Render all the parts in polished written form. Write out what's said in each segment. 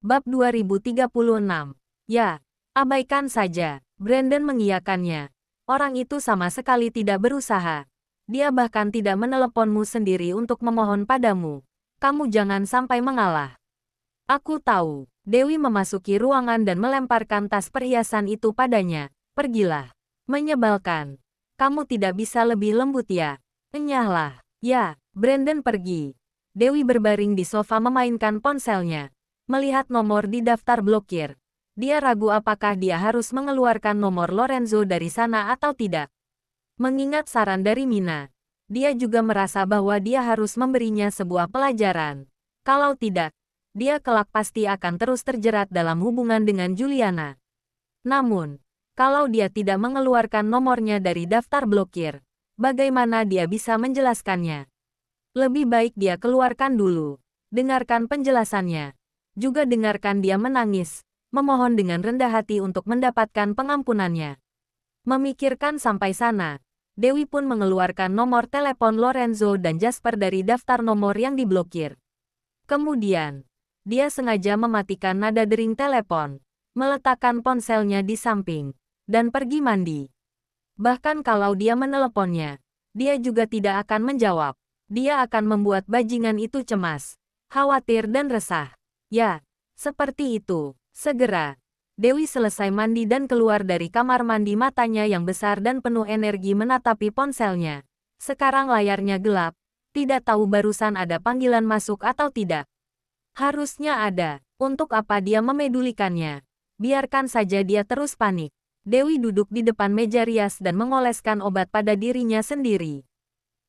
Bab 2036. Ya, abaikan saja. Brandon mengiyakannya. Orang itu sama sekali tidak berusaha. Dia bahkan tidak meneleponmu sendiri untuk memohon padamu. Kamu jangan sampai mengalah. Aku tahu. Dewi memasuki ruangan dan melemparkan tas perhiasan itu padanya. Pergilah. Menyebalkan. Kamu tidak bisa lebih lembut ya. Enyahlah. Ya, Brandon pergi. Dewi berbaring di sofa memainkan ponselnya. Melihat nomor di daftar blokir. Dia ragu apakah dia harus mengeluarkan nomor Lorenzo dari sana atau tidak. Mengingat saran dari Mina, dia juga merasa bahwa dia harus memberinya sebuah pelajaran. Kalau tidak, dia kelak pasti akan terus terjerat dalam hubungan dengan Juliana. Namun, kalau dia tidak mengeluarkan nomornya dari daftar blokir, bagaimana dia bisa menjelaskannya? Lebih baik dia keluarkan dulu. Dengarkan penjelasannya. Juga dengarkan dia menangis, memohon dengan rendah hati untuk mendapatkan pengampunannya. Memikirkan sampai sana, Dewi pun mengeluarkan nomor telepon Lorenzo dan Jasper dari daftar nomor yang diblokir. Kemudian, dia sengaja mematikan nada dering telepon, meletakkan ponselnya di samping, dan pergi mandi. Bahkan kalau dia meneleponnya, dia juga tidak akan menjawab. Dia akan membuat bajingan itu cemas, khawatir dan resah. Ya, seperti itu. Segera, Dewi selesai mandi dan keluar dari kamar mandi, matanya yang besar dan penuh energi menatapi ponselnya. Sekarang layarnya gelap, tidak tahu barusan ada panggilan masuk atau tidak. Harusnya ada. Untuk apa dia memedulikannya? Biarkan saja dia terus panik. Dewi duduk di depan meja rias dan mengoleskan obat pada dirinya sendiri.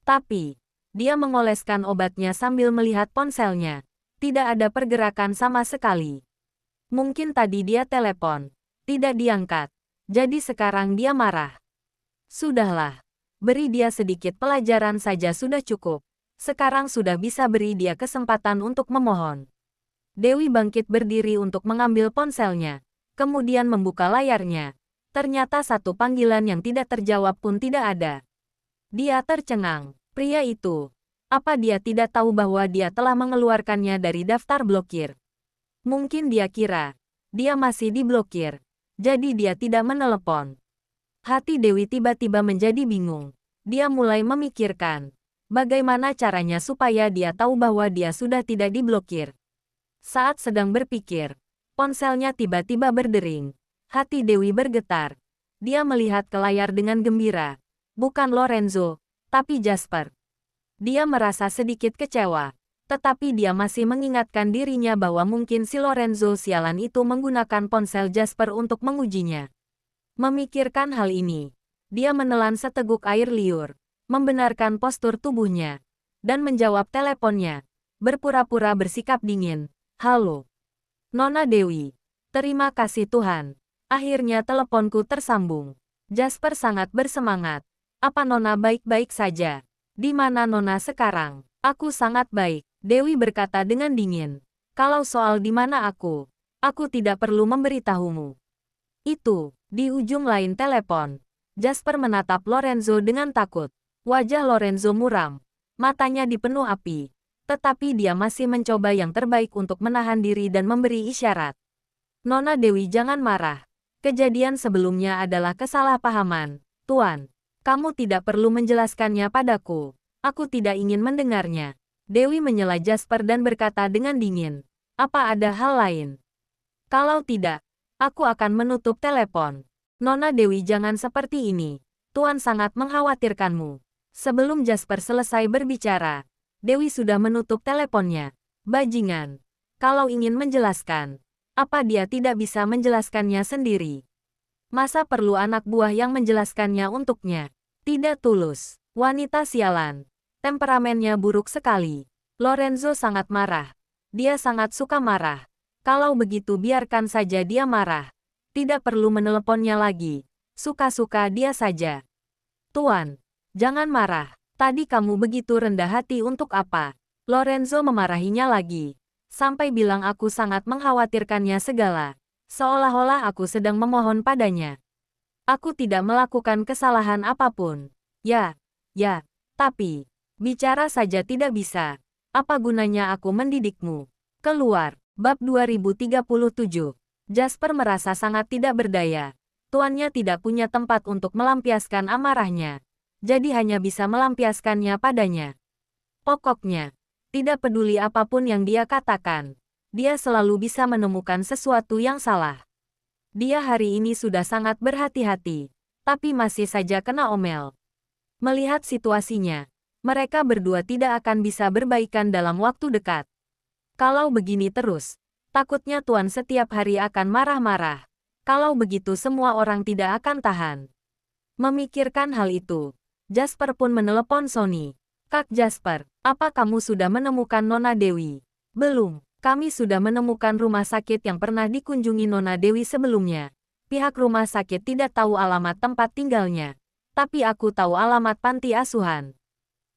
Tapi, dia mengoleskan obatnya sambil melihat ponselnya. Tidak ada pergerakan sama sekali. Mungkin tadi dia telepon. Tidak diangkat. Jadi sekarang dia marah. Sudahlah. Beri dia sedikit pelajaran saja sudah cukup. Sekarang sudah bisa beri dia kesempatan untuk memohon. Dewi bangkit berdiri untuk mengambil ponselnya. Kemudian membuka layarnya. Ternyata satu panggilan yang tidak terjawab pun tidak ada. Dia tercengang. Pria itu. Apa dia tidak tahu bahwa dia telah mengeluarkannya dari daftar blokir? Mungkin dia kira dia masih diblokir, jadi dia tidak menelepon. Hati Dewi tiba-tiba menjadi bingung. Dia mulai memikirkan bagaimana caranya supaya dia tahu bahwa dia sudah tidak diblokir. Saat sedang berpikir, ponselnya tiba-tiba berdering. Hati Dewi bergetar. Dia melihat ke layar dengan gembira. Bukan Lorenzo, tapi Jasper. Dia merasa sedikit kecewa, tetapi dia masih mengingatkan dirinya bahwa mungkin si Lorenzo sialan itu menggunakan ponsel Jasper untuk mengujinya. Memikirkan hal ini, dia menelan seteguk air liur, membenarkan postur tubuhnya, dan menjawab teleponnya, berpura-pura bersikap dingin. Halo, Nona Dewi. Terima kasih Tuhan. Akhirnya teleponku tersambung. Jasper sangat bersemangat. Apa Nona baik-baik saja? Di mana Nona sekarang? Aku sangat baik, Dewi berkata dengan dingin. Kalau soal di mana aku tidak perlu memberitahumu. Itu, di ujung lain telepon. Jasper menatap Lorenzo dengan takut. Wajah Lorenzo muram. Matanya dipenuh api. Tetapi dia masih mencoba yang terbaik untuk menahan diri dan memberi isyarat. Nona Dewi jangan marah. Kejadian sebelumnya adalah kesalahpahaman, Tuan. Kamu tidak perlu menjelaskannya padaku. Aku tidak ingin mendengarnya. Dewi menyela Jasper dan berkata dengan dingin. Apa ada hal lain? Kalau tidak, aku akan menutup telepon. Nona Dewi jangan seperti ini. Tuan sangat mengkhawatirkanmu. Sebelum Jasper selesai berbicara, Dewi sudah menutup teleponnya. Bajingan. Kalau ingin menjelaskan, apa dia tidak bisa menjelaskannya sendiri? Masa perlu anak buah yang menjelaskannya untuknya? Tidak tulus. Wanita sialan. Temperamennya buruk sekali. Lorenzo sangat marah. Dia sangat suka marah. Kalau begitu biarkan saja dia marah. Tidak perlu meneleponnya lagi. Suka-suka dia saja. Tuan, jangan marah. Tadi kamu begitu rendah hati untuk apa? Lorenzo memarahinya lagi. Sampai bilang aku sangat mengkhawatirkannya segala. Seolah-olah aku sedang memohon padanya. Aku tidak melakukan kesalahan apapun. Ya, tapi bicara saja tidak bisa. Apa gunanya aku mendidikmu? Keluar. Bab 2037. Jasper merasa sangat tidak berdaya. Tuannya tidak punya tempat untuk melampiaskan amarahnya. Jadi hanya bisa melampiaskannya padanya. Pokoknya, tidak peduli apapun yang dia katakan, dia selalu bisa menemukan sesuatu yang salah. Dia hari ini sudah sangat berhati-hati, tapi masih saja kena omel. Melihat situasinya, mereka berdua tidak akan bisa berbaikan dalam waktu dekat. Kalau begini terus, takutnya Tuan setiap hari akan marah-marah. Kalau begitu semua orang tidak akan tahan. Memikirkan hal itu, Jasper pun menelepon Sony. Kak Jasper, apa kamu sudah menemukan Nona Dewi? Belum, kami sudah menemukan rumah sakit yang pernah dikunjungi Nona Dewi sebelumnya. Pihak rumah sakit tidak tahu alamat tempat tinggalnya. Tapi aku tahu alamat panti asuhan.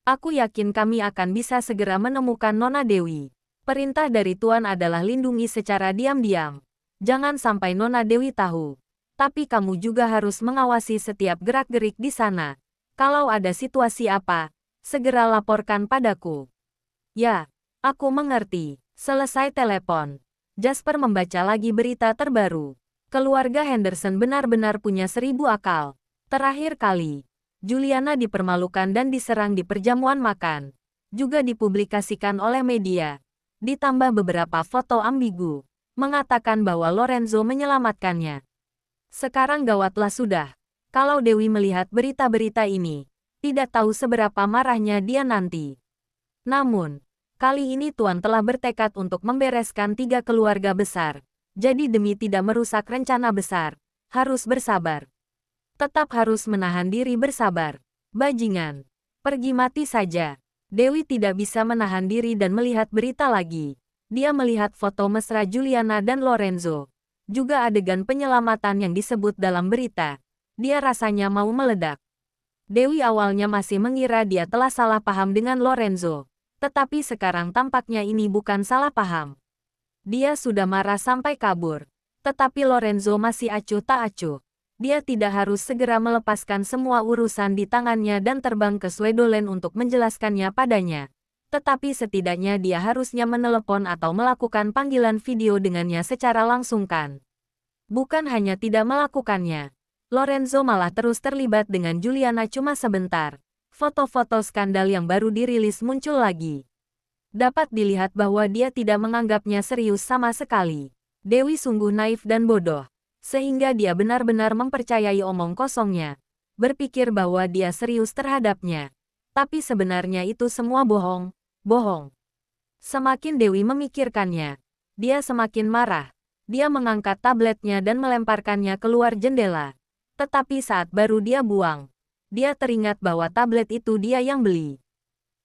Aku yakin kami akan bisa segera menemukan Nona Dewi. Perintah dari Tuan adalah lindungi secara diam-diam. Jangan sampai Nona Dewi tahu. Tapi kamu juga harus mengawasi setiap gerak-gerik di sana. Kalau ada situasi apa, segera laporkan padaku. Ya, aku mengerti. Selesai telepon, Jasper membaca lagi berita terbaru. Keluarga Henderson benar-benar punya 1000 akal. Terakhir kali, Juliana dipermalukan dan diserang di perjamuan makan. Juga dipublikasikan oleh media. Ditambah beberapa foto ambigu, mengatakan bahwa Lorenzo menyelamatkannya. Sekarang gawatlah sudah. Kalau Dewi melihat berita-berita ini, tidak tahu seberapa marahnya dia nanti. Namun, kali ini Tuan telah bertekad untuk membereskan 3 keluarga besar. Jadi demi tidak merusak rencana besar, harus bersabar. Tetap harus menahan diri bersabar. Bajingan, pergi mati saja. Dewi tidak bisa menahan diri dan melihat berita lagi. Dia melihat foto mesra Juliana dan Lorenzo. Juga adegan penyelamatan yang disebut dalam berita. Dia rasanya mau meledak. Dewi awalnya masih mengira dia telah salah paham dengan Lorenzo. Tetapi sekarang tampaknya ini bukan salah paham. Dia sudah marah sampai kabur. Tetapi Lorenzo masih acuh tak acuh. Dia tidak harus segera melepaskan semua urusan di tangannya dan terbang ke Swedoland untuk menjelaskannya padanya. Tetapi setidaknya dia harusnya menelepon atau melakukan panggilan video dengannya secara langsung kan. Bukan hanya tidak melakukannya. Lorenzo malah terus terlibat dengan Juliana cuma sebentar. Foto-foto skandal yang baru dirilis muncul lagi. Dapat dilihat bahwa dia tidak menganggapnya serius sama sekali. Dewi sungguh naif dan bodoh. Sehingga dia benar-benar mempercayai omong kosongnya. Berpikir bahwa dia serius terhadapnya. Tapi sebenarnya itu semua bohong. Bohong. Semakin Dewi memikirkannya, dia semakin marah. Dia mengangkat tabletnya dan melemparkannya keluar jendela. Tetapi saat baru dia buang, dia teringat bahwa tablet itu dia yang beli.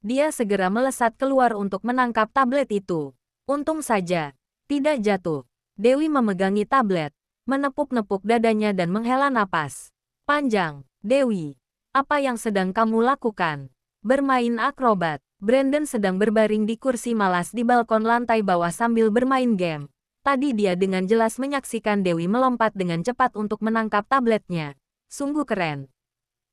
Dia segera melesat keluar untuk menangkap tablet itu. Untung saja, tidak jatuh. Dewi memegangi tablet, menepuk-nepuk dadanya dan menghela napas panjang. Dewi, apa yang sedang kamu lakukan? Bermain akrobat. Brandon sedang berbaring di kursi malas di balkon lantai bawah sambil bermain game. Tadi dia dengan jelas menyaksikan Dewi melompat dengan cepat untuk menangkap tabletnya. Sungguh keren.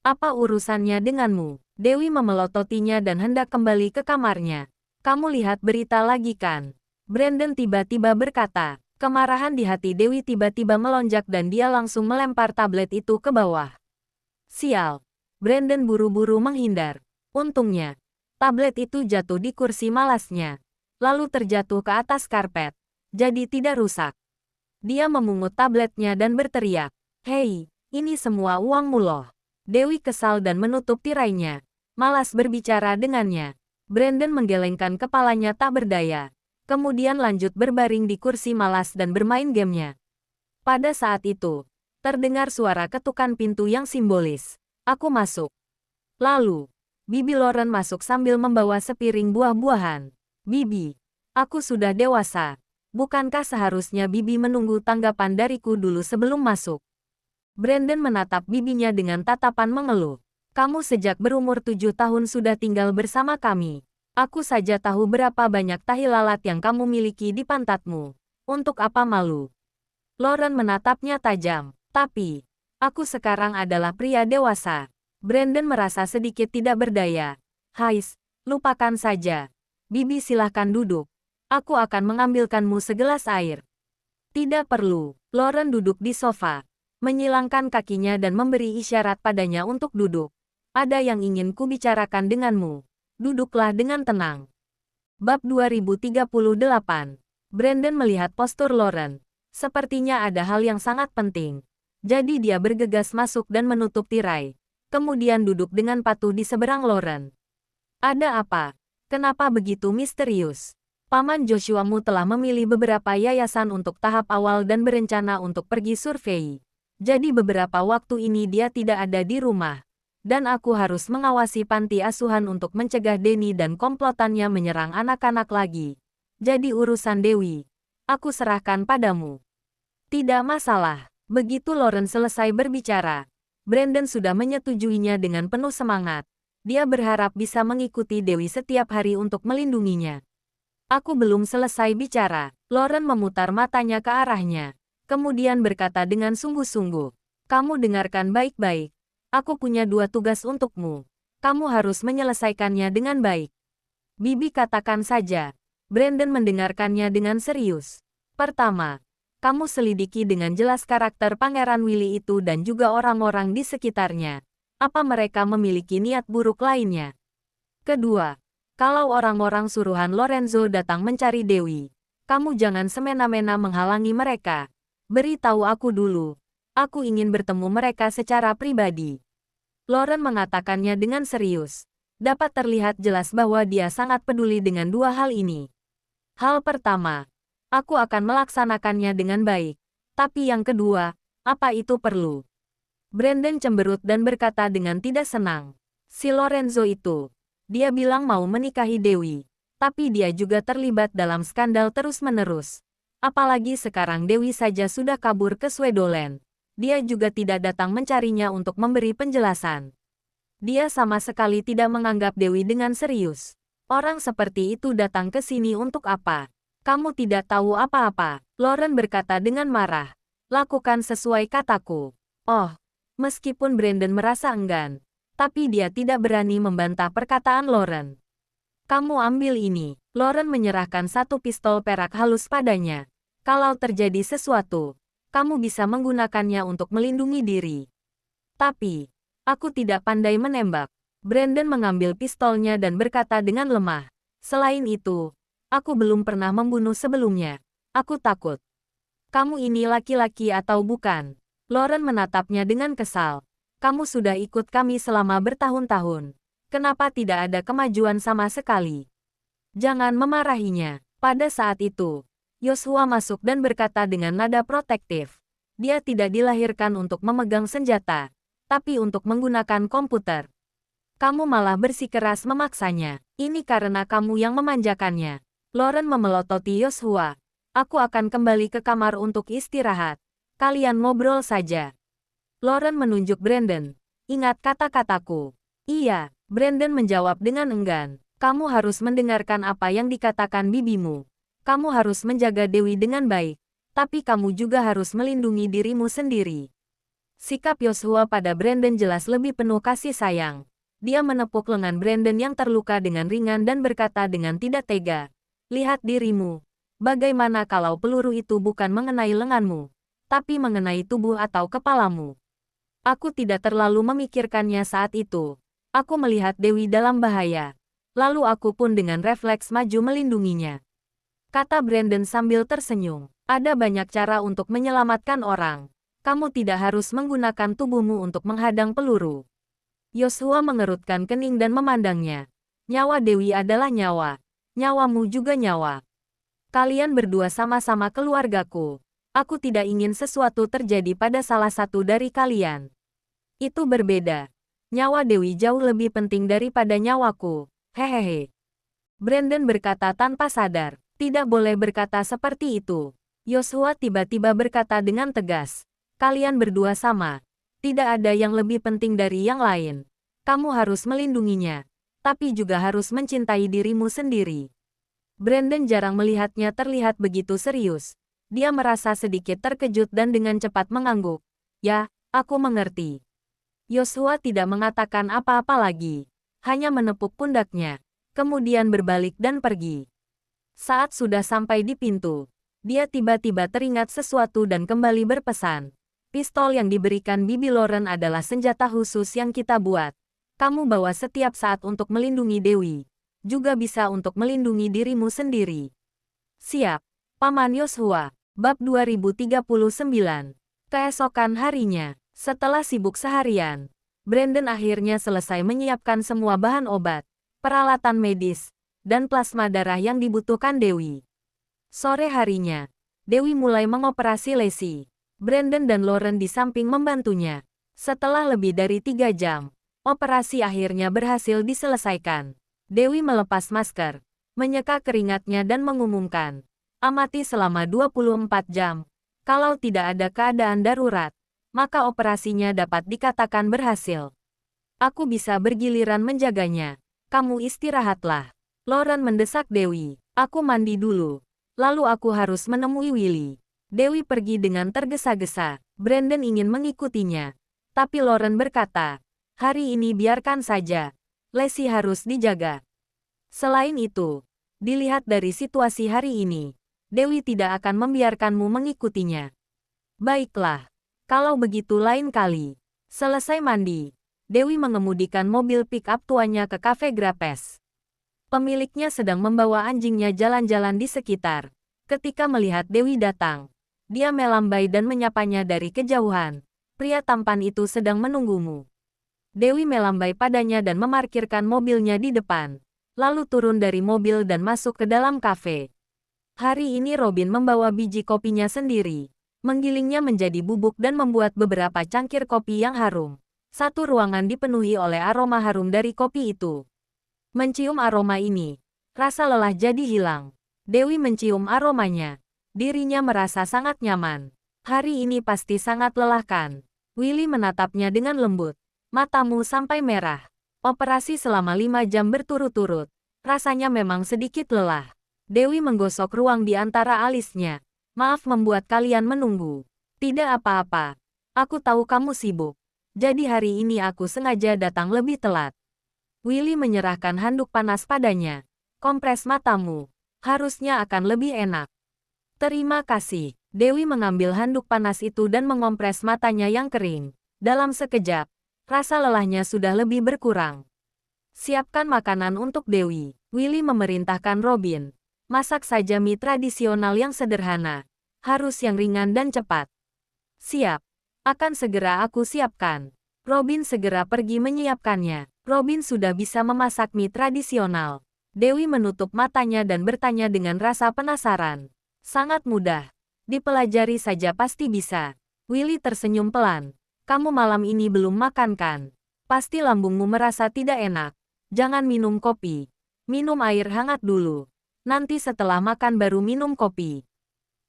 Apa urusannya denganmu? Dewi memelototinya dan hendak kembali ke kamarnya. Kamu lihat berita lagi kan? Brandon tiba-tiba berkata. Kemarahan di hati Dewi tiba-tiba melonjak dan dia langsung melempar tablet itu ke bawah. Sial. Brandon buru-buru menghindar. Untungnya, tablet itu jatuh di kursi malasnya. Lalu terjatuh ke atas karpet. Jadi tidak rusak. Dia memungut tabletnya dan berteriak. Hei, ini semua uangmu loh. Dewi kesal dan menutup tirainya. Malas berbicara dengannya. Brandon menggelengkan kepalanya tak berdaya. Kemudian lanjut berbaring di kursi malas dan bermain gamenya. Pada saat itu, terdengar suara ketukan pintu yang simbolis. Aku masuk. Lalu, Bibi Lauren masuk sambil membawa sepiring buah-buahan. Bibi, aku sudah dewasa. Bukankah seharusnya Bibi menunggu tanggapan dariku dulu sebelum masuk? Brandon menatap bibinya dengan tatapan mengeluh. Kamu sejak berumur 7 tahun sudah tinggal bersama kami. Aku saja tahu berapa banyak tahi lalat yang kamu miliki di pantatmu. Untuk apa malu? Lauren menatapnya tajam. Tapi, aku sekarang adalah pria dewasa. Brandon merasa sedikit tidak berdaya. Hais, lupakan saja. Bibi silahkan duduk. Aku akan mengambilkanmu segelas air. Tidak perlu. Lauren duduk di sofa, menyilangkan kakinya dan memberi isyarat padanya untuk duduk. Ada yang ingin kubicarakan denganmu. Duduklah dengan tenang. Bab 2038. Brandon melihat postur Lauren. Sepertinya ada hal yang sangat penting. Jadi dia bergegas masuk dan menutup tirai. Kemudian duduk dengan patuh di seberang Lauren. Ada apa? Kenapa begitu misterius? Paman Joshuamu telah memilih beberapa yayasan untuk tahap awal dan berencana untuk pergi survei. Jadi beberapa waktu ini dia tidak ada di rumah. Dan aku harus mengawasi panti asuhan untuk mencegah Denny dan komplotannya menyerang anak-anak lagi. Jadi urusan Dewi, aku serahkan padamu. Tidak masalah. Begitu Lauren selesai berbicara, Brandon sudah menyetujuinya dengan penuh semangat. Dia berharap bisa mengikuti Dewi setiap hari untuk melindunginya. Aku belum selesai bicara. Lauren memutar matanya ke arahnya. Kemudian berkata dengan sungguh-sungguh. Kamu dengarkan baik-baik. Aku punya 2 tugas untukmu. Kamu harus menyelesaikannya dengan baik. Bibi katakan saja. Brandon mendengarkannya dengan serius. Pertama, kamu selidiki dengan jelas karakter Pangeran Willy itu dan juga orang-orang di sekitarnya. Apa mereka memiliki niat buruk lainnya? Kedua, kalau orang-orang suruhan Lorenzo datang mencari Dewi, kamu jangan semena-mena menghalangi mereka. Beritahu aku dulu. Aku ingin bertemu mereka secara pribadi. Lauren mengatakannya dengan serius. Dapat terlihat jelas bahwa dia sangat peduli dengan 2 hal ini. Hal pertama, aku akan melaksanakannya dengan baik. Tapi yang kedua, apa itu perlu? Brandon cemberut dan berkata dengan tidak senang. Si Lorenzo itu. Dia bilang mau menikahi Dewi, tapi dia juga terlibat dalam skandal terus-menerus. Apalagi sekarang Dewi saja sudah kabur ke Swedoland. Dia juga tidak datang mencarinya untuk memberi penjelasan. Dia sama sekali tidak menganggap Dewi dengan serius. Orang seperti itu datang ke sini untuk apa? Kamu tidak tahu apa-apa, Lauren berkata dengan marah. Lakukan sesuai kataku. Oh, meskipun Brandon merasa enggan, tapi dia tidak berani membantah perkataan Lauren. Kamu ambil ini. Lauren menyerahkan 1 pistol perak halus padanya. Kalau terjadi sesuatu, kamu bisa menggunakannya untuk melindungi diri. Tapi, aku tidak pandai menembak. Brandon mengambil pistolnya dan berkata dengan lemah. Selain itu, aku belum pernah membunuh sebelumnya. Aku takut. Kamu ini laki-laki atau bukan? Lauren menatapnya dengan kesal. Kamu sudah ikut kami selama bertahun-tahun. Kenapa tidak ada kemajuan sama sekali? Jangan memarahinya. Pada saat itu, Yoshua masuk dan berkata dengan nada protektif. Dia tidak dilahirkan untuk memegang senjata, tapi untuk menggunakan komputer. Kamu malah bersikeras memaksanya. Ini karena kamu yang memanjakannya. Lauren memelototi Yoshua. Aku akan kembali ke kamar untuk istirahat. Kalian ngobrol saja. Lauren menunjuk Brandon. Ingat kata-kataku. Iya, Brandon menjawab dengan enggan. Kamu harus mendengarkan apa yang dikatakan bibimu. Kamu harus menjaga Dewi dengan baik. Tapi kamu juga harus melindungi dirimu sendiri. Sikap Yoshua pada Brandon jelas lebih penuh kasih sayang. Dia menepuk lengan Brandon yang terluka dengan ringan dan berkata dengan tidak tega. Lihat dirimu. Bagaimana kalau peluru itu bukan mengenai lenganmu, tapi mengenai tubuh atau kepalamu? Aku tidak terlalu memikirkannya saat itu. Aku melihat Dewi dalam bahaya. Lalu aku pun dengan refleks maju melindunginya. Kata Brandon sambil tersenyum. Ada banyak cara untuk menyelamatkan orang. Kamu tidak harus menggunakan tubuhmu untuk menghadang peluru. Yoshua mengerutkan kening dan memandangnya. Nyawa Dewi adalah nyawa. Nyawamu juga nyawa. Kalian berdua sama-sama keluargaku. Aku tidak ingin sesuatu terjadi pada salah satu dari kalian. Itu berbeda. Nyawa Dewi jauh lebih penting daripada nyawaku. Hehehe. Brandon berkata tanpa sadar. Tidak boleh berkata seperti itu. Yoshua tiba-tiba berkata dengan tegas. Kalian berdua sama. Tidak ada yang lebih penting dari yang lain. Kamu harus melindunginya. Tapi juga harus mencintai dirimu sendiri. Brandon jarang melihatnya terlihat begitu serius. Dia merasa sedikit terkejut dan dengan cepat mengangguk. Ya, aku mengerti. Yoshua tidak mengatakan apa-apa lagi. Hanya menepuk pundaknya. Kemudian berbalik dan pergi. Saat sudah sampai di pintu, dia tiba-tiba teringat sesuatu dan kembali berpesan. Pistol yang diberikan Bibi Lauren adalah senjata khusus yang kita buat. Kamu bawa setiap saat untuk melindungi Dewi. Juga bisa untuk melindungi dirimu sendiri. Siap, Paman Yoshua. Bab 2039. Keesokan harinya, setelah sibuk seharian, Brandon akhirnya selesai menyiapkan semua bahan obat, peralatan medis, dan plasma darah yang dibutuhkan Dewi. Sore harinya, Dewi mulai mengoperasi Lacey. Brandon dan Lauren di samping membantunya. Setelah lebih dari 3 jam, operasi akhirnya berhasil diselesaikan. Dewi melepas masker, menyeka keringatnya dan mengumumkan, amati selama 24 jam. Kalau tidak ada keadaan darurat, maka operasinya dapat dikatakan berhasil. Aku bisa bergiliran menjaganya. Kamu istirahatlah. Lauren mendesak Dewi. Aku mandi dulu. Lalu aku harus menemui Willy. Dewi pergi dengan tergesa-gesa. Brandon ingin mengikutinya. Tapi Lauren berkata, hari ini biarkan saja. Lacey harus dijaga. Selain itu, dilihat dari situasi hari ini, Dewi tidak akan membiarkanmu mengikutinya. Baiklah, kalau begitu lain kali. Selesai mandi, Dewi mengemudikan mobil pick-up tuanya ke kafe Grapes. Pemiliknya sedang membawa anjingnya jalan-jalan di sekitar. Ketika melihat Dewi datang, dia melambai dan menyapanya dari kejauhan. Pria tampan itu sedang menunggumu. Dewi melambai padanya dan memarkirkan mobilnya di depan, lalu turun dari mobil dan masuk ke dalam kafe. Hari ini Robin membawa biji kopinya sendiri, menggilingnya menjadi bubuk dan membuat beberapa cangkir kopi yang harum. Satu ruangan dipenuhi oleh aroma harum dari kopi itu. Mencium aroma ini, rasa lelah jadi hilang. Dewi mencium aromanya. Dirinya merasa sangat nyaman. Hari ini pasti sangat melelahkan. Willy menatapnya dengan lembut. Matamu sampai merah. Operasi selama 5 jam berturut-turut. Rasanya memang sedikit lelah. Dewi menggosok ruang di antara alisnya. Maaf membuat kalian menunggu. Tidak apa-apa. Aku tahu kamu sibuk. Jadi hari ini aku sengaja datang lebih telat. Willy menyerahkan handuk panas padanya. Kompres matamu. Harusnya akan lebih enak. Terima kasih. Dewi mengambil handuk panas itu dan mengompres matanya yang kering. Dalam sekejap, rasa lelahnya sudah lebih berkurang. Siapkan makanan untuk Dewi. Willy memerintahkan Robin. Masak saja mie tradisional yang sederhana. Harus yang ringan dan cepat. Siap. Akan segera aku siapkan. Robin segera pergi menyiapkannya. Robin sudah bisa memasak mie tradisional. Dewi menutup matanya dan bertanya dengan rasa penasaran. Sangat mudah. Dipelajari saja pasti bisa. Willy tersenyum pelan. Kamu malam ini belum makan kan? Pasti lambungmu merasa tidak enak. Jangan minum kopi. Minum air hangat dulu. Nanti setelah makan baru minum kopi.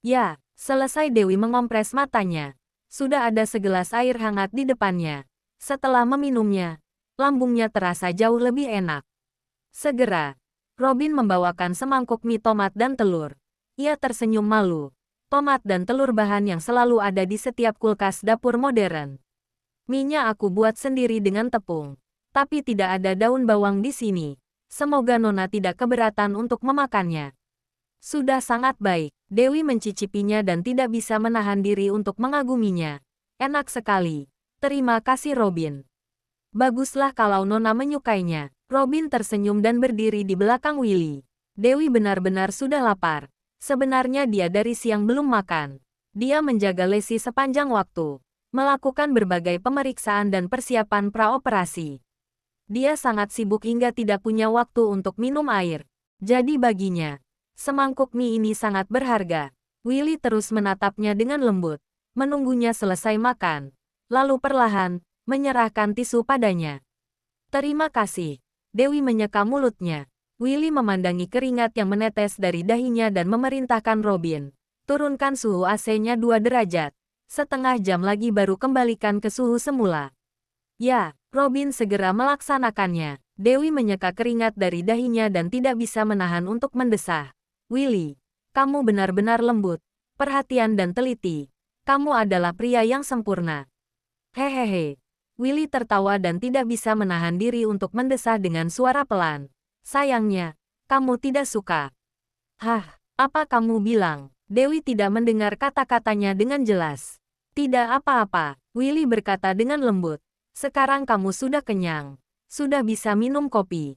Ya, selesai Dewi mengompres matanya. Sudah ada segelas air hangat di depannya. Setelah meminumnya, lambungnya terasa jauh lebih enak. Segera, Robin membawakan semangkuk mie tomat dan telur. Ia tersenyum malu. Tomat dan telur bahan yang selalu ada di setiap kulkas dapur modern. Mie-nya aku buat sendiri dengan tepung. Tapi tidak ada daun bawang di sini. Semoga Nona tidak keberatan untuk memakannya. Sudah sangat baik. Dewi mencicipinya dan tidak bisa menahan diri untuk mengaguminya. Enak sekali. Terima kasih Robin. Baguslah kalau Nona menyukainya. Robin tersenyum dan berdiri di belakang Willy. Dewi benar-benar sudah lapar. Sebenarnya dia dari siang belum makan. Dia menjaga Lacey sepanjang waktu. Melakukan berbagai pemeriksaan dan persiapan praoperasi. Dia sangat sibuk hingga tidak punya waktu untuk minum air. Jadi baginya, semangkuk mie ini sangat berharga. Willy terus menatapnya dengan lembut, menunggunya selesai makan. Lalu perlahan, menyerahkan tisu padanya. Terima kasih. Dewi menyeka mulutnya. Willy memandangi keringat yang menetes dari dahinya dan memerintahkan Robin. Turunkan suhu AC-nya 2 derajat. Setengah jam lagi baru kembalikan ke suhu semula. Ya. Robin segera melaksanakannya. Dewi menyeka keringat dari dahinya dan tidak bisa menahan untuk mendesah. Willy, kamu benar-benar lembut, perhatian dan teliti. Kamu adalah pria yang sempurna. Hehehe. Willy tertawa dan tidak bisa menahan diri untuk mendesah dengan suara pelan. Sayangnya, kamu tidak suka. Hah, apa kamu bilang? Dewi tidak mendengar kata-katanya dengan jelas. Tidak apa-apa, Willy berkata dengan lembut. Sekarang kamu sudah kenyang. Sudah bisa minum kopi.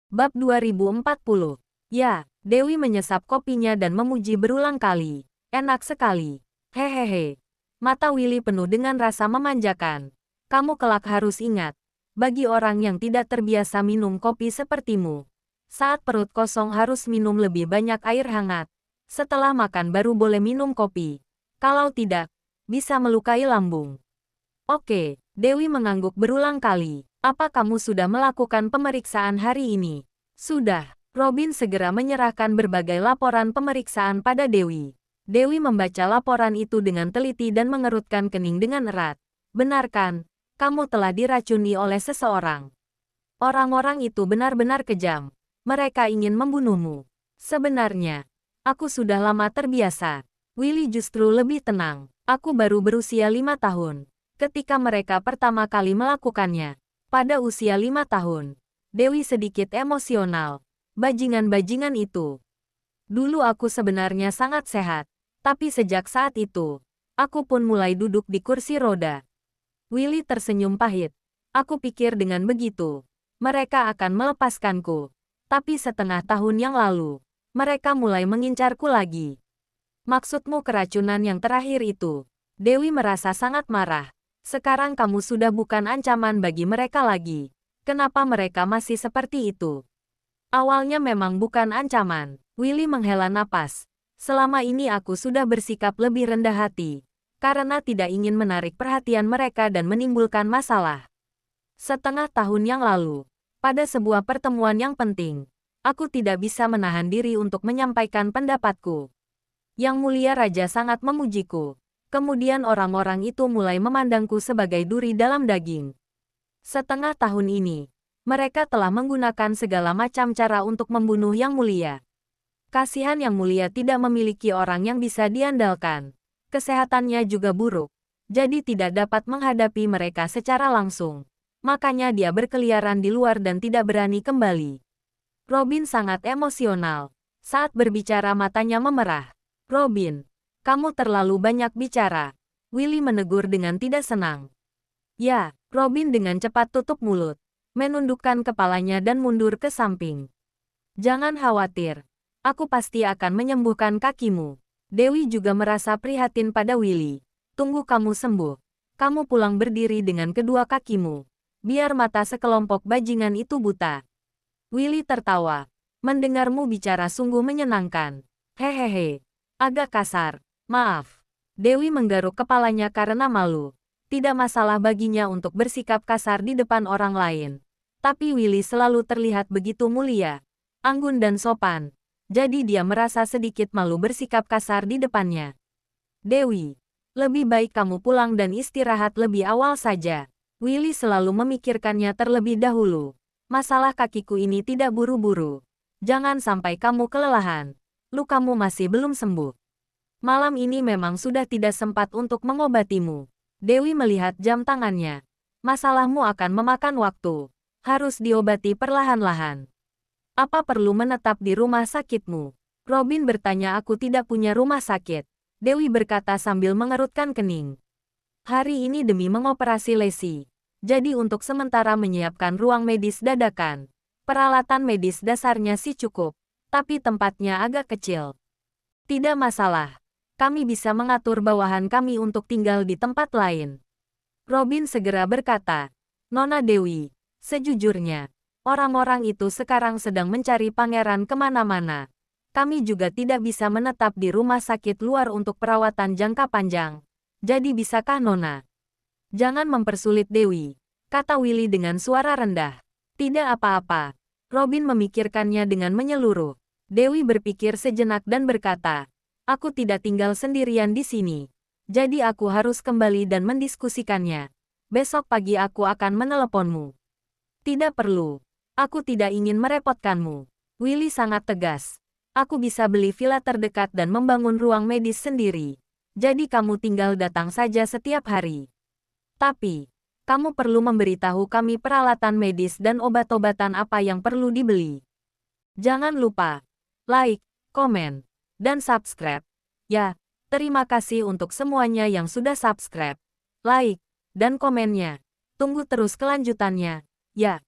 Bab 2040. Ya, Dewi menyesap kopinya dan memuji berulang kali. Enak sekali. Hehehe. Mata Willy penuh dengan rasa memanjakan. Kamu kelak harus ingat. Bagi orang yang tidak terbiasa minum kopi sepertimu, saat perut kosong harus minum lebih banyak air hangat. Setelah makan baru boleh minum kopi. Kalau tidak, bisa melukai lambung. Oke, Dewi mengangguk berulang kali. Apa kamu sudah melakukan pemeriksaan hari ini? Sudah. Robin segera menyerahkan berbagai laporan pemeriksaan pada Dewi. Dewi membaca laporan itu dengan teliti dan mengerutkan kening dengan erat. Benar kan? Kamu telah diracuni oleh seseorang. Orang-orang itu benar-benar kejam. Mereka ingin membunuhmu. Sebenarnya, aku sudah lama terbiasa. Willy justru lebih tenang. Aku baru berusia 5 tahun. Ketika mereka pertama kali melakukannya. Pada usia 5 tahun. Dewi sedikit emosional. Bajingan-bajingan itu. Dulu aku sebenarnya sangat sehat. Tapi sejak saat itu, aku pun mulai duduk di kursi roda. Willy tersenyum pahit. Aku pikir dengan begitu, mereka akan melepaskanku. Tapi setengah tahun yang lalu, mereka mulai mengincarku lagi. Maksudmu keracunan yang terakhir itu? Dewi merasa sangat marah. Sekarang kamu sudah bukan ancaman bagi mereka lagi. Kenapa mereka masih seperti itu? Awalnya memang bukan ancaman. Willy menghela napas. Selama ini aku sudah bersikap lebih rendah hati. Karena tidak ingin menarik perhatian mereka dan menimbulkan masalah. Setengah tahun yang lalu, pada sebuah pertemuan yang penting, aku tidak bisa menahan diri untuk menyampaikan pendapatku. Yang Mulia Raja sangat memujiku. Kemudian orang-orang itu mulai memandangku sebagai duri dalam daging. Setengah tahun ini, mereka telah menggunakan segala macam cara untuk membunuh Yang Mulia. Kasihan Yang Mulia tidak memiliki orang yang bisa diandalkan. Kesehatannya juga buruk, jadi tidak dapat menghadapi mereka secara langsung. Makanya dia berkeliaran di luar dan tidak berani kembali. Robin sangat emosional. Saat berbicara matanya memerah. Robin, kamu terlalu banyak bicara. Willy menegur dengan tidak senang. Ya, Robin dengan cepat tutup mulut, menundukkan kepalanya dan mundur ke samping. Jangan khawatir, aku pasti akan menyembuhkan kakimu. Dewi juga merasa prihatin pada Willy. Tunggu kamu sembuh. Kamu pulang berdiri dengan kedua kakimu. Biar mata sekelompok bajingan itu buta. Willy tertawa. Mendengarmu bicara sungguh menyenangkan. Hehehe. Agak kasar. Maaf. Dewi menggaruk kepalanya karena malu. Tidak masalah baginya untuk bersikap kasar di depan orang lain. Tapi Willy selalu terlihat begitu mulia, anggun dan sopan. Jadi dia merasa sedikit malu bersikap kasar di depannya. Dewi, lebih baik kamu pulang dan istirahat lebih awal saja. Willy selalu memikirkannya terlebih dahulu. Masalah kakiku ini tidak buru-buru. Jangan sampai kamu kelelahan. Lukamu masih belum sembuh. Malam ini memang sudah tidak sempat untuk mengobatimu. Dewi melihat jam tangannya. Masalahmu akan memakan waktu. Harus diobati perlahan-lahan. Apa perlu menetap di rumah sakitmu? Robin bertanya. Aku tidak punya rumah sakit. Dewi berkata sambil mengerutkan kening. Hari ini demi mengoperasi lesi. Jadi untuk sementara menyiapkan ruang medis dadakan. Peralatan medis dasarnya sih cukup. Tapi tempatnya agak kecil. Tidak masalah. Kami bisa mengatur bawahan kami untuk tinggal di tempat lain. Robin segera berkata. Nona Dewi, sejujurnya, orang-orang itu sekarang sedang mencari pangeran kemana-mana. Kami juga tidak bisa menetap di rumah sakit luar untuk perawatan jangka panjang. Jadi bisakah Nona? Jangan mempersulit Dewi, kata Willy dengan suara rendah. Tidak apa-apa. Robin memikirkannya dengan menyeluruh. Dewi berpikir sejenak dan berkata, aku tidak tinggal sendirian di sini. Jadi aku harus kembali dan mendiskusikannya. Besok pagi aku akan meneleponmu. Tidak perlu. Aku tidak ingin merepotkanmu. Willy sangat tegas. Aku bisa beli villa terdekat dan membangun ruang medis sendiri. Jadi kamu tinggal datang saja setiap hari. Tapi, kamu perlu memberitahu kami peralatan medis dan obat-obatan apa yang perlu dibeli. Jangan lupa, like, komen, dan subscribe. Ya, terima kasih untuk semuanya yang sudah subscribe, like, dan komennya. Tunggu terus kelanjutannya. Ya.